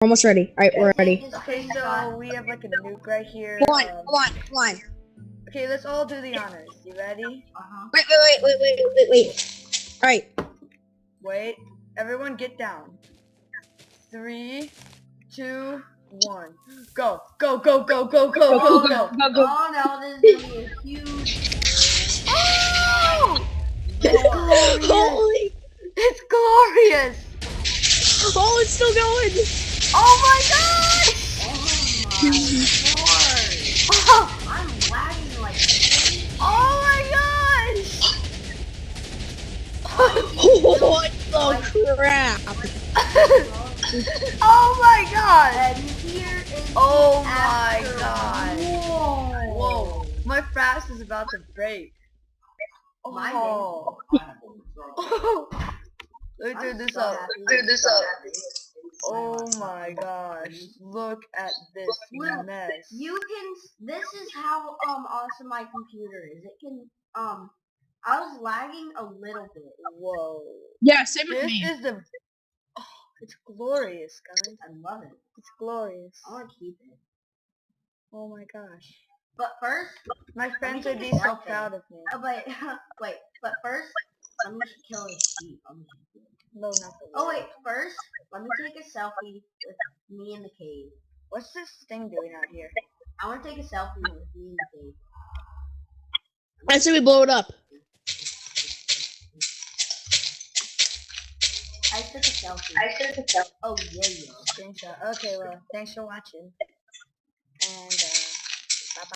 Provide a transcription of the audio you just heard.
Almost ready. Alright, we're ready. Okay, so we have like a nuke right here. Come on. Okay, let's all do the honors. You ready? Wait. Alright. Wait. Everyone get down. 3, 2, 1. Go. Go. Go. Oh no, this is gonna be a huge. Oh! It's glorious! Holy! It's glorious! Oh, it's still going! Oh my gosh! Oh my lord! I'm lagging like crazy. Oh my gosh! What the crap? Oh my gosh! And here is Oh the my after. god! Whoa! My fast is about to break. Mine Oh! Let me do this up. Oh my gosh! Look at this Look, mess. You can. This is how awesome my computer is. It can I was lagging a little bit. Whoa! Yeah, same with This me. is the. Oh, it's glorious, guys. I love it. It's glorious. I want to keep it. Oh my gosh! But first, My friends take would a be so selfie. proud of me. wait. But first, let me kill his sheep. No, not the. Oh wait, first, let me take a selfie with me in the cave. What's this thing doing out here? I want to take a selfie with me in the cave. I say we blow it up. I took a selfie. Oh yeah. Screenshot. Okay, well, thanks for watching. And